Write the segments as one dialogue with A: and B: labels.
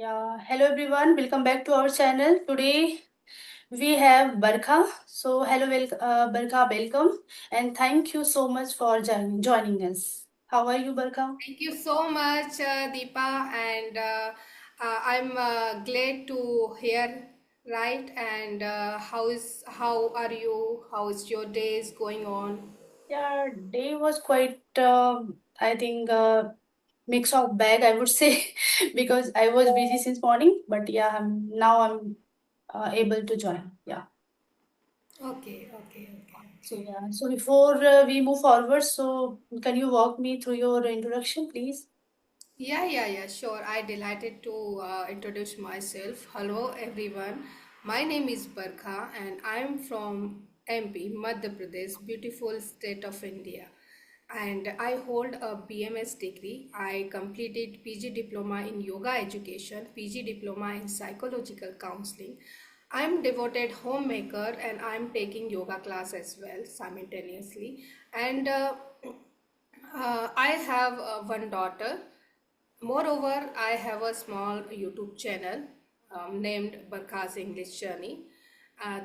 A: Yeah, hello everyone. Welcome back to our channel. Today we have Barkha. So hello, Barkha, welcome, and thank you so much for joining us. How are you, Barkha?
B: Thank you so much, Deepa, and I'm glad to hear. Right, and how are you? How is your days going on?
A: Yeah, day was quite. I think mix of bag. I would say because I was busy since morning. But yeah, now I'm able to join. Yeah.
B: Okay, okay, okay,
A: So
B: okay.
A: yeah. So before we move forward, so can you walk me through your introduction, please?
B: Yeah, sure. I delighted to introduce myself. Hello, everyone. My name is Barkha, and I'm from MP, Madhya Pradesh, beautiful state of India. And I hold a BMS degree. I completed PG diploma in yoga education, PG diploma in psychological counseling. I'm devoted homemaker, and I'm taking yoga class as well simultaneously. And I have one daughter. Moreover, I have a small YouTube channel named Barkha's English Journey.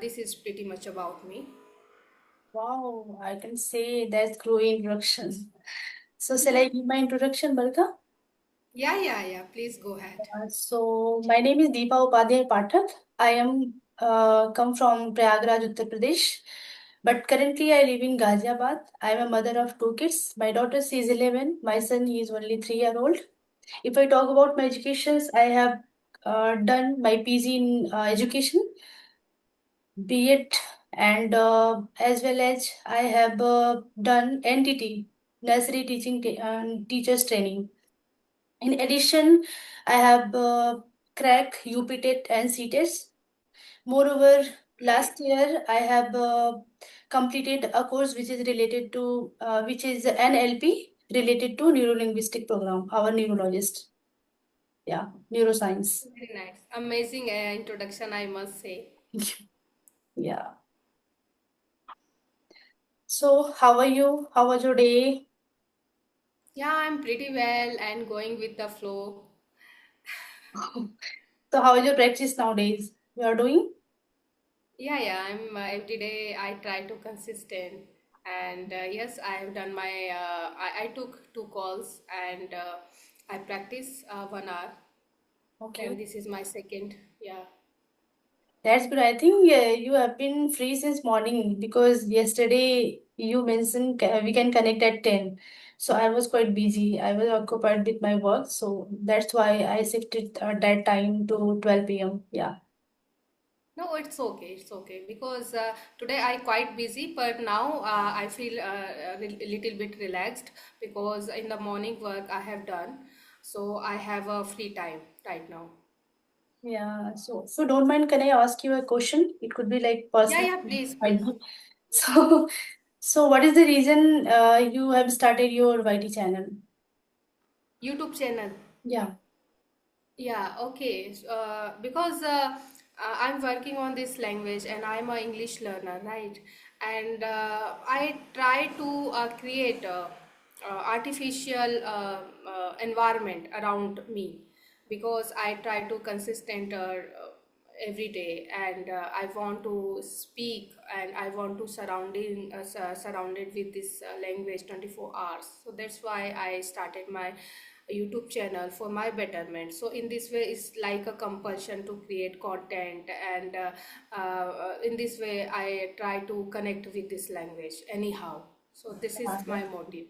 B: This is pretty much about me.
A: Wow, I can say that's growing introduction. So shall I give my introduction, Balka?
B: Yeah. Please go ahead.
A: So my name is Deepa Upadhyay Pathak. I am come from Prayagraj, Uttar Pradesh, but currently I live in Ghaziabad. I am a mother of two kids. My daughter she is 11. My son he is only 3 year old. If I talk about my educations, I have done my PG in education, BEd, and as well as I have done NTT, Nursery Teachers Training. In addition, I have cracked UPTET and CTES. Moreover, last year I have completed a course which is related to which is NLP related to neurolinguistic program. Our neurologist, yeah, neuroscience.
B: Very nice. Amazing introduction, I must say.
A: Yeah. So, how are you? How was your day?
B: Yeah, I'm pretty well and going with the flow.
A: So, how is your practice nowadays? You are doing?
B: Yeah. I'm every day I try to consistent. And yes, I have done my, I took two calls and I practice 1 hour.
A: Okay.
B: And this is my second. Yeah.
A: That's good. I think you have been free since morning because yesterday you mentioned we can connect at 10. So I was quite busy. I was occupied with my work. So that's why I shifted that time to 12 p.m. Yeah.
B: No, it's okay. It's okay because today I quite busy, but now I feel a little bit relaxed because in the morning work I have done, so I have a free time right now.
A: Yeah. So if you don't mind, can I ask you a question? It could be like personal.
B: Yeah. Please,
A: I
B: please.
A: know. So, so what is the reason you have started your YT channel?
B: YouTube channel.
A: Yeah.
B: Yeah, okay. Because I'm working on this language and I'm an English learner, right? And I try to create artificial environment around me because I try to consistent every day and I want to speak and I want to surrounded with this language 24 hours. So that's why I started my YouTube channel for my betterment. So in this way, it's like a compulsion to create content, and in this way, I try to connect with this language anyhow. So this
A: Yeah,
B: is my motive.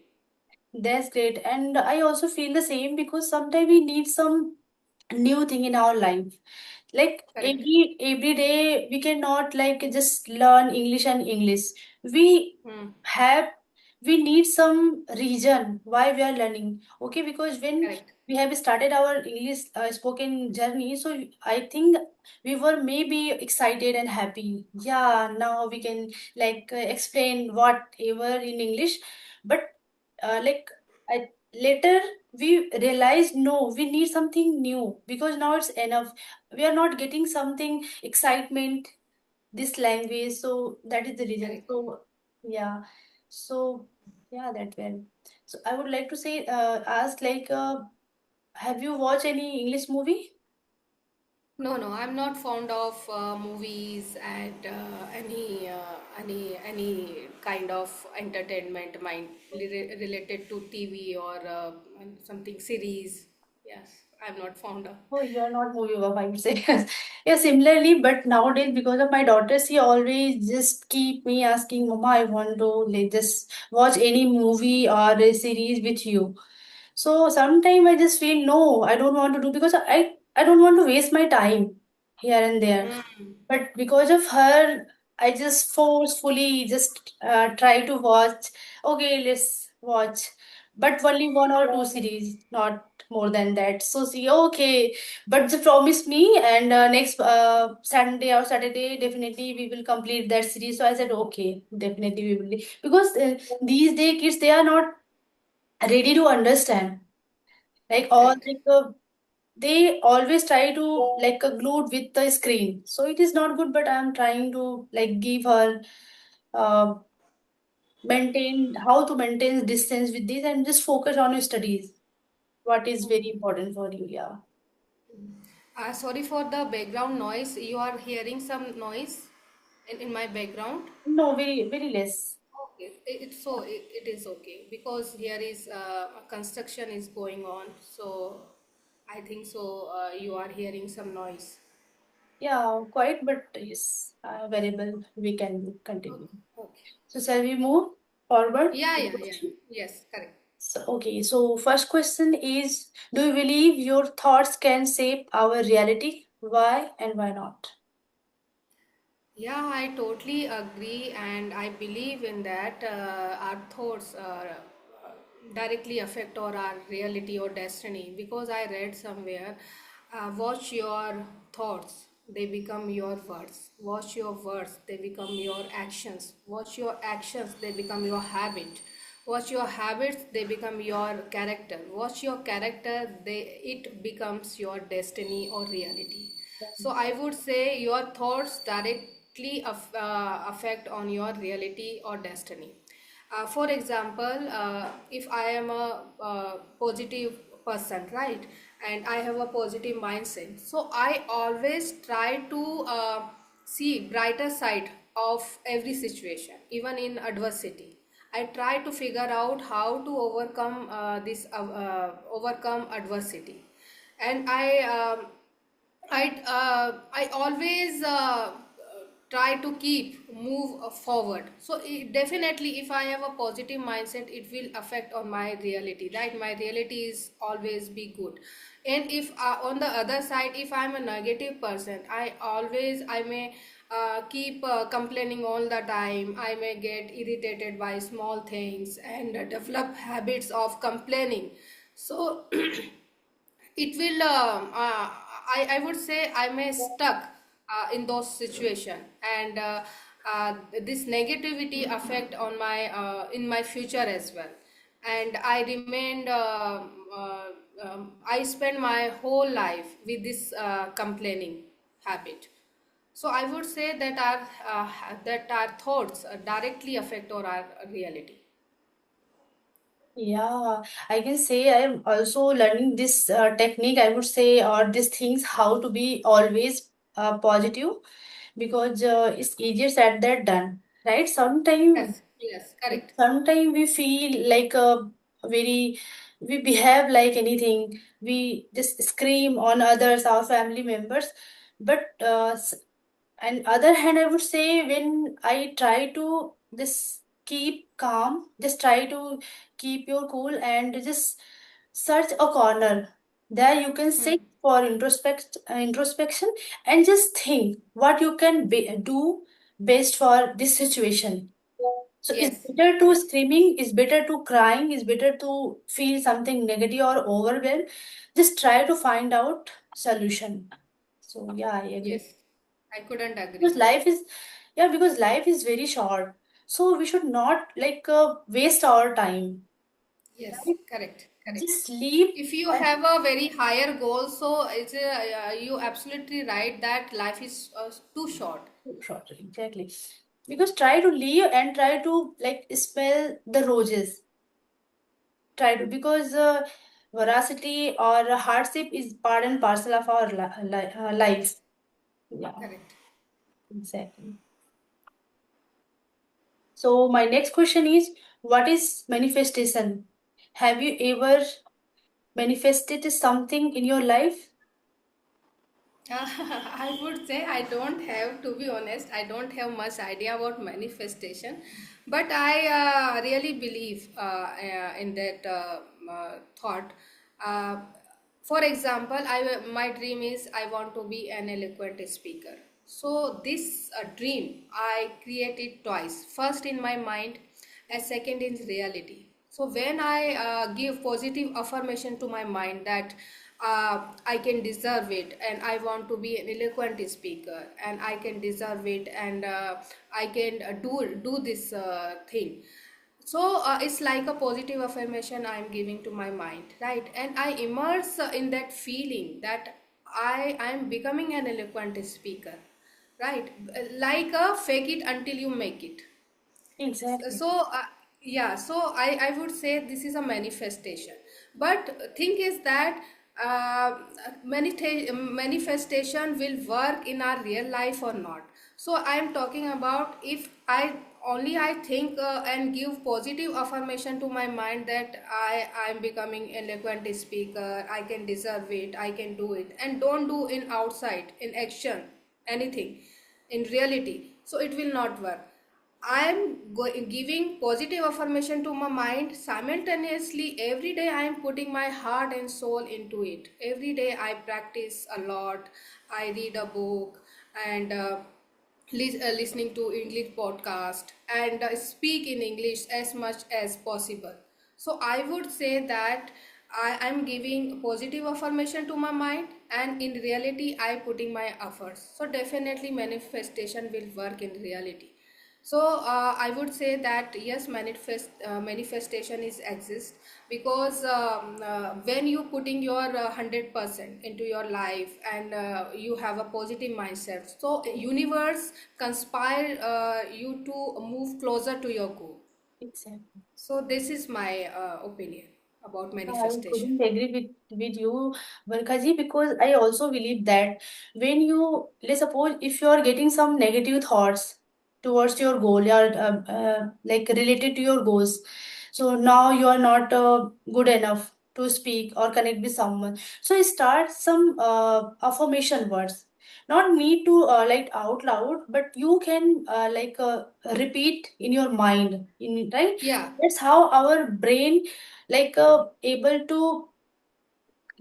A: that's great. And I also feel the same because sometimes we need some new thing in our life. Like
B: Correct.
A: every day we cannot like just learn English and English. We
B: Hmm.
A: have we need some reason why we are learning. Okay, because when
B: Correct.
A: we have started our English spoken journey, so I think we were maybe excited and happy. Yeah, now we can like explain whatever in English, but like later we realized no, we need something new because now it's enough. We are not getting something excitement this language, so that is the reason.
B: Correct.
A: So yeah, so yeah, that well. So I would like to say, ask like, have you watched any English movie?
B: No, I'm not fond of movies and any kind of entertainment mind related to TV or something series. Yes, I'm not fond of.
A: Oh, you're not movie buff, I would say. Yeah, similarly, but nowadays because of my daughter, she always just keep me asking, Mama, I want to like just watch any movie or a series with you. So sometimes I just feel no, I don't want to do because I don't want to waste my time here and there.
B: Mm,
A: But because of her, I just forcefully just try to watch. Okay, let's watch, but only one or two series, not more than that. So see, okay, but they promised me, and next Sunday or Saturday, definitely we will complete that series. So I said, okay, definitely we will, because these day kids they are not ready to understand. Like all
B: correct.
A: like they always try to like glued with the screen, so it is not good. But I'm trying to like give her uh, maintain how to maintain distance with this and just focus on your studies, what is very important for you. Yeah,
B: Sorry for the background noise. You are hearing some noise in my background.
A: no, very very less.
B: Okay, it's so it is okay because here is construction is going on, so I think so. You are hearing some noise.
A: Yeah, quite, but yes, variable we can continue.
B: Okay.
A: So shall we move forward
B: Yeah,
A: with the
B: yeah, yeah.
A: question?
B: Yes, correct.
A: So, okay, so first question is, do you believe your thoughts can shape our reality? Why and why not?
B: Yeah, I totally agree, and I believe in that our thoughts directly affect our reality or destiny. Because I read somewhere, watch your thoughts, they become your words. Watch your words, they become your actions. Watch your actions, they become your habit. Watch your habits, they become your character. Watch your character, it becomes your destiny or reality. So I would say your thoughts directly affect on your reality or destiny. For example, if I am a positive person, right, and I have a positive mindset, so I always try to see brighter side of every situation, even in adversity. I try to figure out how to overcome adversity, and I always try to keep move forward. So definitely, if I have a positive mindset, it will affect on my reality. Right, my reality is always be good. And if on the other side, if I'm a negative person, I may keep complaining all the time. I may get irritated by small things and develop habits of complaining. So it will I would say I may stuck in those situation, and this negativity affect on my in my future as well, and I remained I spend my whole life with this complaining habit. So I would say that our thoughts directly affect our reality.
A: Yeah, I can say I am also learning this technique, I would say, or these things, how to be always positive, because it's easier said than done, right?
B: Yes, yes, correct.
A: Sometimes we feel like a very, we behave like anything. We just scream on others, our family members. But on other hand, I would say when I try to just keep calm, just try to keep your cool and just search a corner. There you can sit for introspection and just think what you can do best for this situation. So it's
B: Yes,
A: better to
B: correct.
A: screaming, it's better to crying, it's better to feel something negative or overwhelmed. Just try to find out solution. So yeah, I agree.
B: Yes, I couldn't
A: Because
B: agree.
A: life is, yeah, because life is very short. So we should not like waste our time.
B: Yes,
A: Right?
B: correct, correct.
A: Just leave.
B: If you have a very higher goal, so you absolutely right that life is too short.
A: Short, exactly. Because try to leave and try to like smell the roses. Try to, because veracity or hardship is part and parcel of our life.
B: Yes,
A: Yeah,
B: correct.
A: exactly. So my next question is, what is manifestation? Have you ever manifested something in your life?
B: I would say I don't have, to be honest, I don't have much idea about manifestation, but I really believe in that thought. Uh, for example, my dream is I want to be an eloquent speaker. So this dream I created twice. First in my mind, and second in reality. So when I give positive affirmation to my mind that I can deserve it and I want to be an eloquent speaker and I can deserve it and I can do this thing. So it's like a positive affirmation I'm giving to my mind, right? And I immerse in that feeling that I'm becoming an eloquent speaker, right? Like a fake it until you make it.
A: Exactly.
B: So yeah, so I would say this is a manifestation, but thing is that manifestation will work in our real life or not. So I am talking about if I think and give positive affirmation to my mind that I am becoming eloquent speaker, I can deserve it, I can do it, and don't do in outside in action anything in reality, so it will not work. Giving positive affirmation to my mind simultaneously. Every day I am putting my heart and soul into it. Every day I practice a lot. I read a book and listening to English podcast and speak in English as much as possible. So I would say that I am giving positive affirmation to my mind and in reality I putting my efforts. So definitely manifestation will work in reality. So I would say that yes, manifestation is exist because when you putting your 100% into your life and you have a positive mindset, so universe conspire you to move closer to your goal.
A: Exactly.
B: So this is my opinion about
A: I
B: manifestation.
A: couldn't agree with you, Barkaji, because I also believe that when you, let's suppose, if you are getting some negative thoughts towards your goal, you are like related to your goals, so now you are not good enough to speak or connect with someone. So start some affirmation words. Not need to like out loud, but you can repeat in your mind, in right.
B: Yeah.
A: That's how our brain able to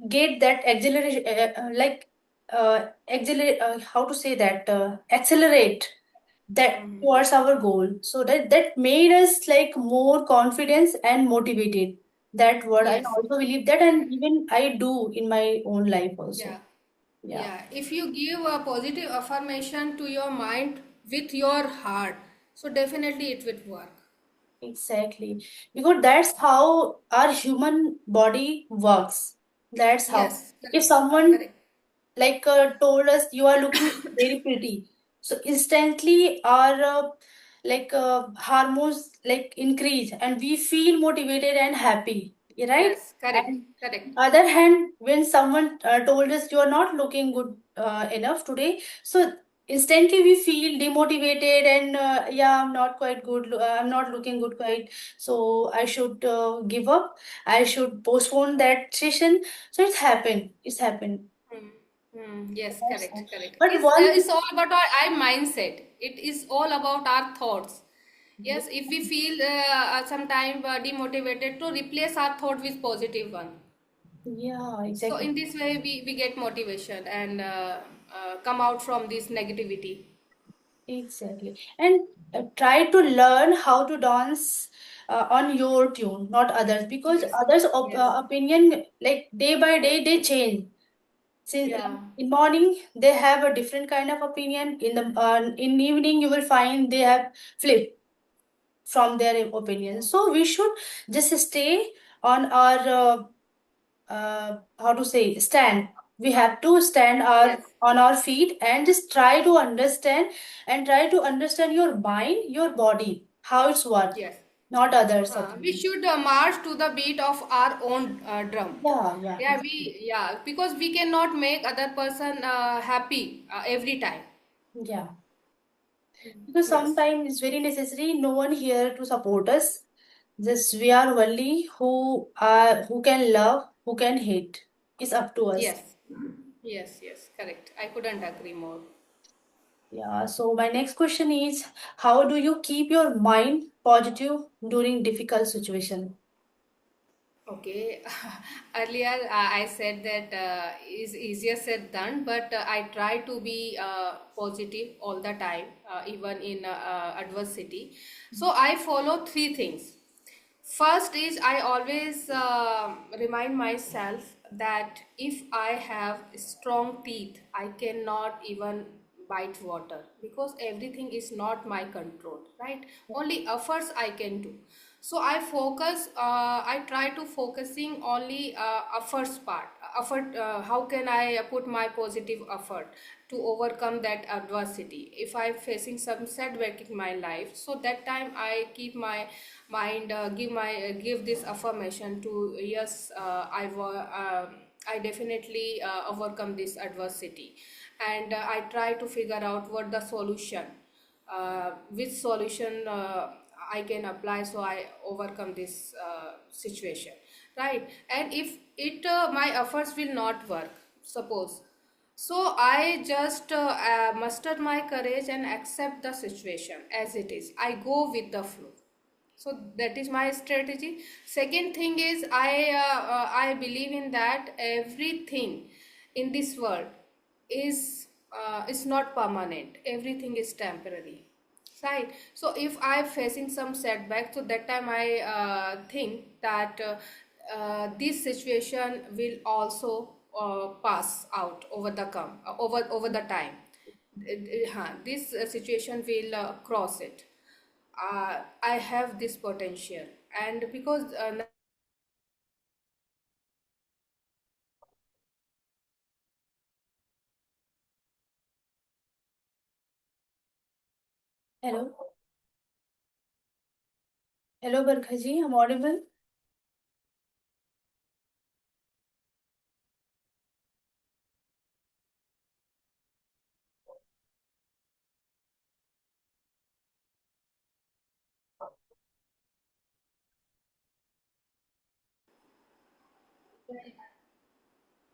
A: get that acceleration accelerate how to say that accelerate that
B: Mhm.
A: towards our goal, so that made us like more confidence and motivated. That word I
B: Yes,
A: also believe that, and
B: correct.
A: even I do in my own life also.
B: Yeah.
A: Yeah.
B: Yeah, if you give a positive affirmation to your mind with your heart, so definitely it will work.
A: Exactly. Because that's how our human body works. That's how.
B: Yes,
A: If
B: correct,
A: someone
B: correct.
A: told us you are looking very pretty, so instantly our hormones like increase and we feel motivated and happy, right?
B: Yes, correct,
A: And
B: correct.
A: other hand, when someone told us you are not looking good enough today, so instantly we feel demotivated and yeah, I'm not quite good, I'm not looking good quite, so I should give up, I should postpone that session. So it's happened.
B: Hmm. Hmm. Yes,
A: That's
B: correct,
A: all.
B: correct.
A: But one,
B: It's all about our mindset. It is all about our thoughts.
A: yeah,
B: Yes, if we feel sometime demotivated, to replace our thought with positive one.
A: yeah,
B: So
A: exactly,
B: in this way, we get motivation and come out from this negativity.
A: exactly. And try to learn how to dance on your tune, not others, because
B: Yes,
A: others'
B: yes,
A: opinion, like day by day, they change. Since
B: yeah,
A: in morning they have a different kind of opinion, in evening you will find they have flip from their opinion. So we should just stay on our how to say stand. We have to stand our
B: yes,
A: on our feet and just try to understand, and try to understand your mind, your body, how it's work.
B: yes.
A: not others'
B: We
A: opinion.
B: should march to the beat of our own drum.
A: Yeah, yeah,
B: Yeah, because we cannot make other person happy every time.
A: yeah. Because
B: Yes.
A: sometimes it's very necessary. No one here to support us. Just we are only who can love, who can hate. It's up to us.
B: Yes. Yes, correct. I couldn't agree more.
A: Yeah. So my next question is, how do you keep your mind positive during difficult situation?
B: Okay. Earlier, I said that is easier said than, but I try to be positive all the time, even in adversity. So I follow three things. First is I always remind myself that if I have strong teeth, I cannot even bite water because everything is not my control, right? Only efforts I can do. So I try to focusing only efforts part. Effort, how can I put my positive effort to overcome that adversity? If I'm facing some setback in my life, so that time I keep my mind give this affirmation to yes, I definitely overcome this adversity, and I try to figure out what the solution, which solution I can apply so I overcome this situation, right? And if it my efforts will not work, suppose, so I just muster my courage and accept the situation as it is. I go with the flow. So that is my strategy. Second thing is I believe in that everything in this world is not permanent. Everything is temporary, right? So if I'm facing some setback, so that time I think that this situation will also pass out over the over the time. This situation will cross it. I have this potential, and because
A: Hello, hello, Barkhaji. I'm audible.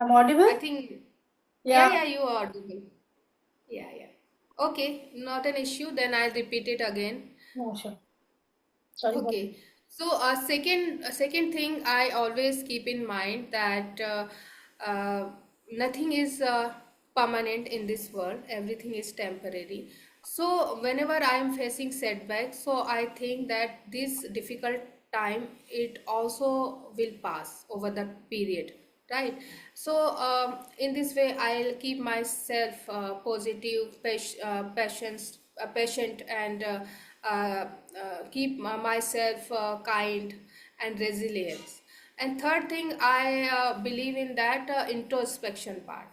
A: I'm
B: I
A: audible.
B: think,
A: Yeah.
B: yeah, you are doing, yeah. Okay, not an issue. Then I'll repeat it again.
A: No, sure. Sorry for that.
B: Okay. So, a second thing I always keep in mind that nothing is permanent in this world. Everything is temporary. So, whenever I am facing setbacks, so I think that this difficult time it also will pass over the period, right? So, in this way, I'll keep myself positive, patient, and keep myself kind and resilience. And third thing, I believe in that introspection part.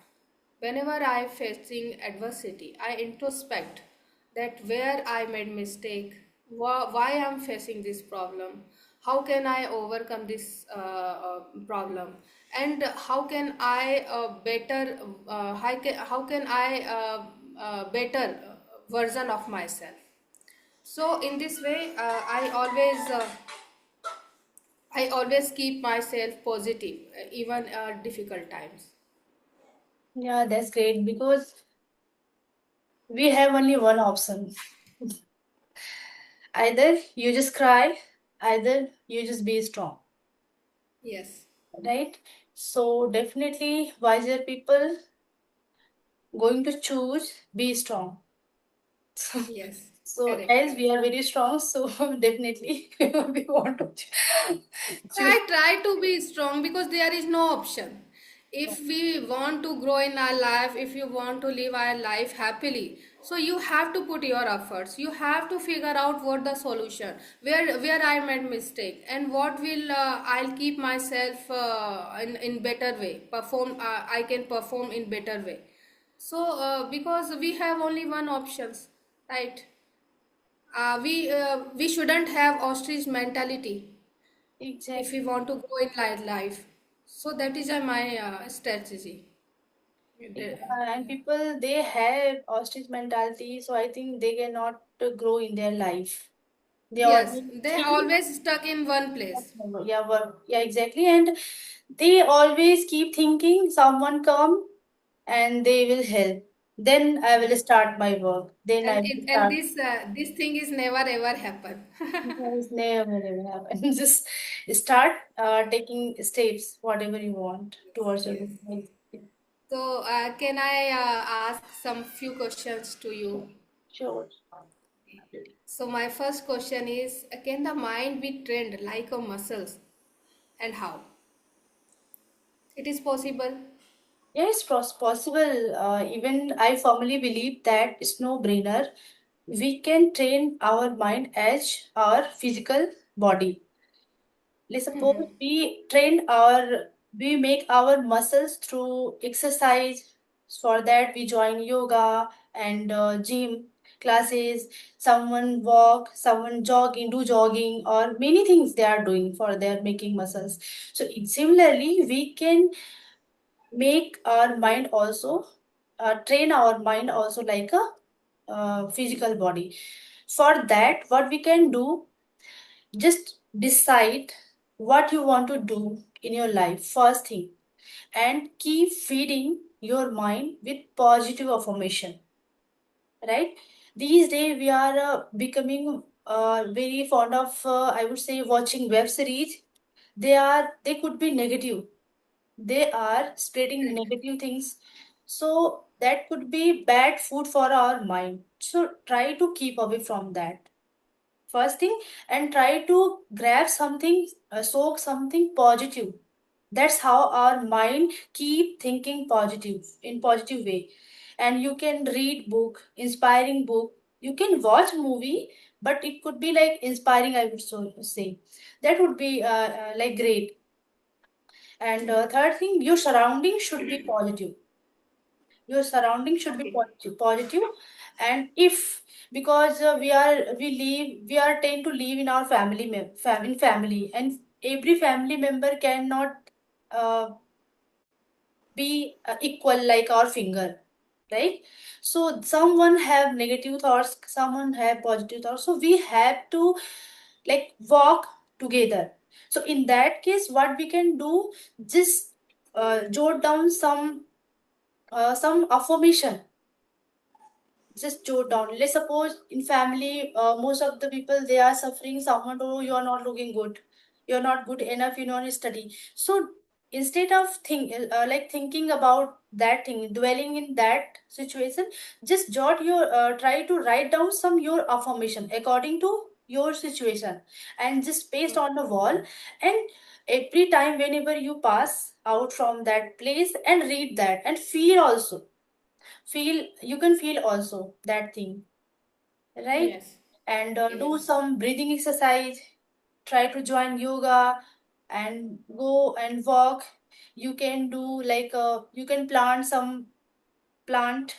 B: Whenever I facing adversity, I introspect that where I made mistake, why I'm facing this problem, how can I overcome this problem, and how can I how can I better version of myself. So in this way, I always keep myself positive, even difficult times.
A: Yeah, that's great because we have only one option. Either you just cry, either you just be strong,
B: Yes,
A: right? So definitely wiser people going to choose be strong.
B: yes,
A: So
B: correct,
A: as we
B: correct.
A: are very strong, so definitely we want to choose.
B: I try to be strong because there is no option. If we want to grow in our life, if you want to live our life happily, so you have to put your efforts. You have to figure out what the solution, where I made mistake, and what will I'll keep myself in better way. Perform I can perform in better way. So because we have only one options, right? We shouldn't have ostrich mentality if we
A: Exactly.
B: want to go in life. So that is my strategy.
A: And people, they have ostrich mentality, so I think they cannot grow in their life. They
B: Yes,
A: always
B: they are
A: think,
B: always stuck in one place.
A: yeah, work, yeah, exactly. And they always keep thinking someone come and they will help. Then I will start my work. Then I will
B: And
A: start.
B: this thing is never ever happen.
A: That is never ever happen. Just start taking steps, whatever you want towards your
B: Yes.
A: goal.
B: So can I ask some few questions to
A: Sure.
B: you?
A: Sure.
B: So my first question is, can the mind be trained like a muscles, and how? It is possible.
A: Yes, possible. Even I firmly believe that it's no brainer. We can train our mind as our physical body. Let's suppose we make our muscles through exercise. For that, we join yoga and gym classes. Someone walk, someone jogging, do jogging, or many things they are doing for their making muscles. So similarly, we can make our mind also train our mind also like a physical body. For that, what we can do, just decide what you want to do in your life first thing, and keep feeding your mind with positive affirmation, right? These days we are becoming very fond of I would say watching web series. They could be negative, they are spreading
B: Correct.
A: negative things, so that could be bad food for our mind. So try to keep away from that first thing, and try to grab something, soak something positive. That's how our mind keep thinking positive in positive way. And you can read book, inspiring book, you can watch movie, but it could be like inspiring, I would so say. That would be like great. And third thing, your surrounding should be positive. Your surrounding should be
B: Okay.
A: positive. And if, because we are tend to live in our in family, and every family member cannot uh, be equal like our finger, right? So someone have negative thoughts, someone have positive thoughts, so we have to like walk together. So in that case, what we can do, just jot down some affirmation. Just jot down. Let's suppose in family, most of the people they are suffering. Someone, oh, you are not looking good. You're not good enough. You don't study. So instead of thinking about that thing, dwelling in that situation, just try to write down some your affirmation according to your situation, and just paste on the wall. And every time whenever you pass out from that place, and read that and feel also, feel you can feel also that thing, right?
B: Yes.
A: And
B: Yes.
A: do some breathing exercise, try to join yoga, and go and walk. You can do like you can plant some plant,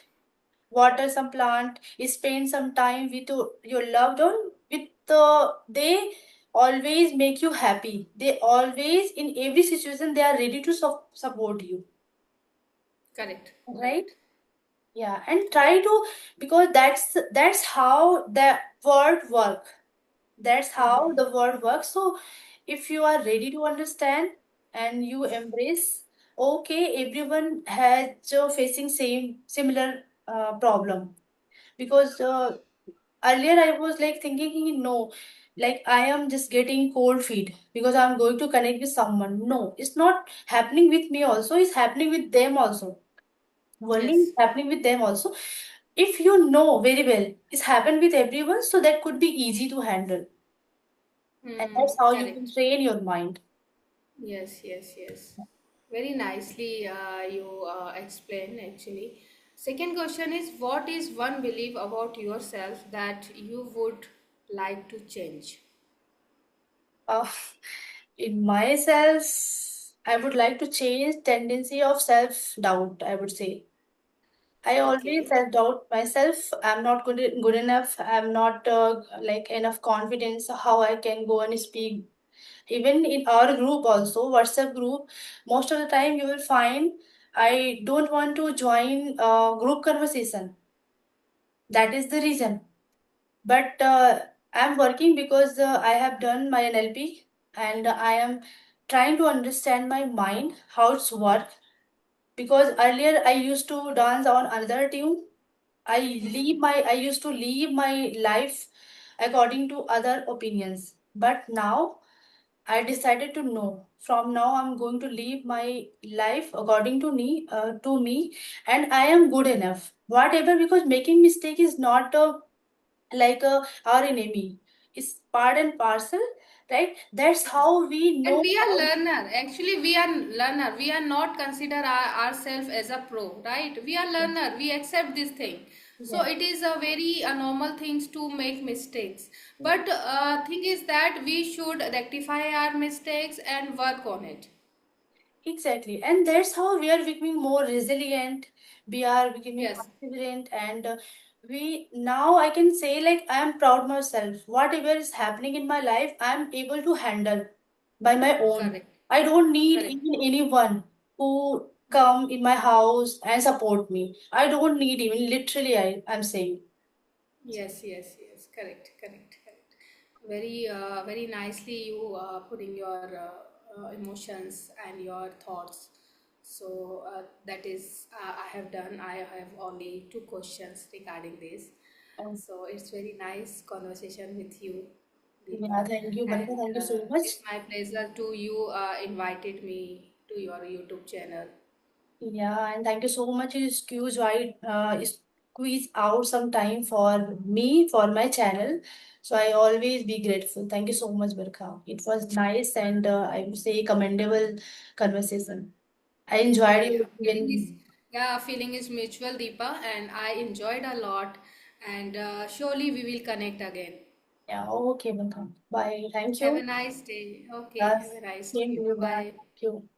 A: water some plant, spend some time with your loved one. With they always make you happy, they always in every situation they are ready to support you,
B: Correct.
A: right?
B: Correct.
A: Yeah, and try to, because that's how the word work. That's how the word works. So if you are ready to understand and you embrace, okay, everyone has facing same similar problem. Because earlier I was like thinking, no, like I am just getting cold feet because I'm going to connect with someone. No, it's not happening with me also, it's happening with them also. Bullying is
B: Yes.
A: happening with them also. If you know very well, it's happened with everyone, so that could be easy to handle. And that's how you can
B: Correct.
A: train your mind.
B: Yes, yes, yes. Very nicely you explain actually. Second question is, what is one belief about yourself that you would like to change?
A: Uh, in myself, I would like to change tendency of self doubt, I would say. I always
B: Okay.
A: self-doubt myself. I'm not good enough. I'm not like enough confidence how I can go and speak. Even in our group also, WhatsApp group, most of the time you will find I don't want to join group conversation. That is the reason. But I'm working because I have done my NLP and I am trying to understand my mind, how it's work. Because earlier I used to dance on another tune. I used to live my life according to other opinions. But now I decided to know. From now I'm going to live my life according to me, and I am good enough. Whatever, because making mistake is not our enemy. It's part and parcel, right? That's how we
B: And
A: know
B: we are
A: how.
B: learner. Actually, we are learner. We are not consider ourselves as a pro, right? We are learner. We accept this thing. So
A: Yeah.
B: it is a very normal things to make mistakes. But thing is that we should rectify our mistakes and work on it.
A: Exactly. And that's how we are becoming more resilient. We are becoming
B: Yes,
A: confident. And we now I can say, like, I am proud myself. Whatever is happening in my life, I am able to handle by my own.
B: correct,
A: I don't need
B: correct.
A: even anyone who come in my house and support me. I don't need even literally I'm saying.
B: Yes, yes, yes. Correct, correct, correct. Very, very nicely you putting your emotions and your thoughts. So that is I have done. I have only two questions regarding this.
A: Um,
B: So it's very nice conversation with you,
A: yeah,
B: Deepa,
A: thank you, Barka.
B: and
A: Thank you so much.
B: it's my pleasure to you invited me to your YouTube channel.
A: Yeah, and thank you so much. You squeeze out some time for me, for my channel. So I always be grateful. Thank you so much, Barka. It was nice and I would say commendable conversation. I enjoyed
B: Yeah,
A: your
B: yeah.
A: opinion.
B: Feeling is mutual, Deepa, and I enjoyed a lot. And surely we will connect again.
A: Yeah, okay, Barka. Bye. Thank
B: Have a
A: you.
B: nice day. Okay, have
A: Yes,
B: a nice
A: same
B: day.
A: to
B: Bye
A: you. Bye.
B: bye.
A: Thank you.